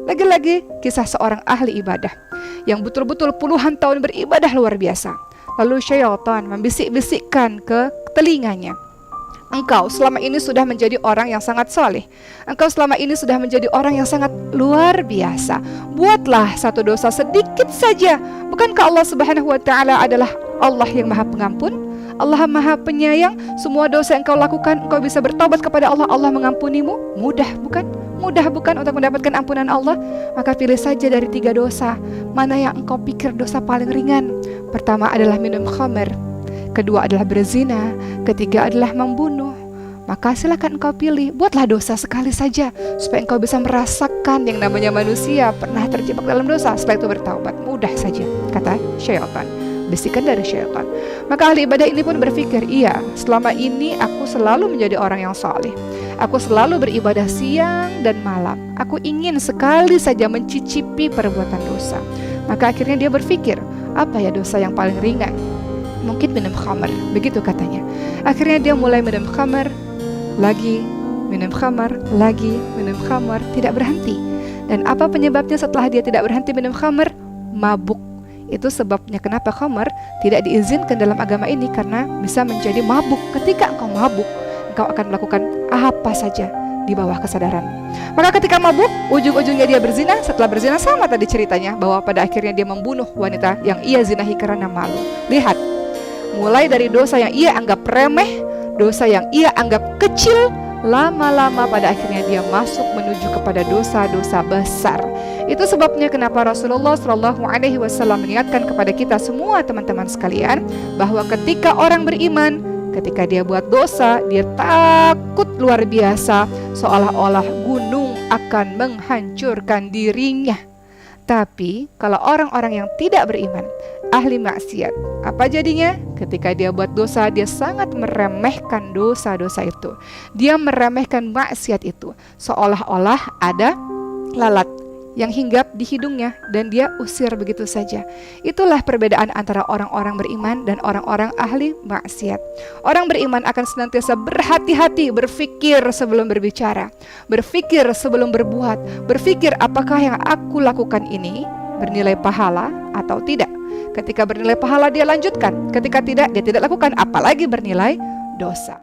Lagi-lagi kisah seorang ahli ibadah yang betul-betul puluhan tahun beribadah luar biasa. Lalu syaitan membisik-bisikkan ke telinganya, engkau selama ini sudah menjadi orang yang sangat saleh. Engkau selama ini sudah menjadi orang yang sangat luar biasa. Buatlah satu dosa sedikit saja. Bukankah Allah Subhanahu wa taala adalah Allah yang Maha Pengampun? Allah Maha Penyayang. Semua dosa yang engkau lakukan, engkau bisa bertobat kepada Allah, Allah mengampunimu. Mudah bukan? Mudah bukan untuk mendapatkan ampunan Allah? Maka pilih saja dari 3 dosa. Mana yang engkau pikir dosa paling ringan? Pertama adalah minum khamr, kedua adalah berzina, ketiga adalah membunuh. Maka silakan engkau pilih, buatlah dosa sekali saja supaya engkau bisa merasakan yang namanya manusia pernah terjebak dalam dosa, setelah itu bertaubat. Mudah saja, kata syaitan, bisikan dari syaitan. Maka ahli ibadah ini pun berpikir, iya, selama ini aku selalu menjadi orang yang saleh. Aku selalu beribadah siang dan malam. Aku ingin sekali saja mencicipi perbuatan dosa. Maka akhirnya dia berpikir, apa ya dosa yang paling ringan? Mungkin minum khamr, begitu katanya. Akhirnya dia mulai minum khamr, lagi minum khamr, lagi minum khamr, tidak berhenti. Dan apa penyebabnya setelah dia tidak berhenti minum khamr? Mabuk. Itu sebabnya kenapa khamr tidak diizinkan dalam agama ini, karena bisa menjadi mabuk. Ketika engkau mabuk, engkau akan melakukan apa saja di bawah kesadaran. Maka ketika mabuk, ujung-ujungnya dia berzina. Setelah berzina, sama tadi ceritanya, bahwa pada akhirnya dia membunuh wanita yang ia zinahi karena malu. Lihat, mulai dari dosa yang ia anggap remeh, dosa yang ia anggap kecil, lama-lama pada akhirnya dia masuk menuju kepada dosa-dosa besar. Itu sebabnya kenapa Rasulullah SAW mengingatkan kepada kita semua teman-teman sekalian, bahwa ketika orang beriman, ketika dia buat dosa, dia takut luar biasa, seolah-olah gunung akan menghancurkan dirinya. Tapi kalau orang-orang yang tidak beriman, ahli maksiat, apa jadinya? Ketika dia buat dosa, dia sangat meremehkan dosa-dosa itu. Dia meremehkan maksiat itu, seolah-olah ada lalat yang hinggap di hidungnya dan dia usir begitu saja. Itulah perbedaan antara orang-orang beriman dan orang-orang ahli maksiat. Orang beriman akan senantiasa berhati-hati, berpikir sebelum berbicara, berpikir sebelum berbuat, berpikir apakah yang aku lakukan ini bernilai pahala atau tidak. Ketika bernilai pahala dia lanjutkan, ketika tidak dia tidak lakukan, apalagi bernilai dosa.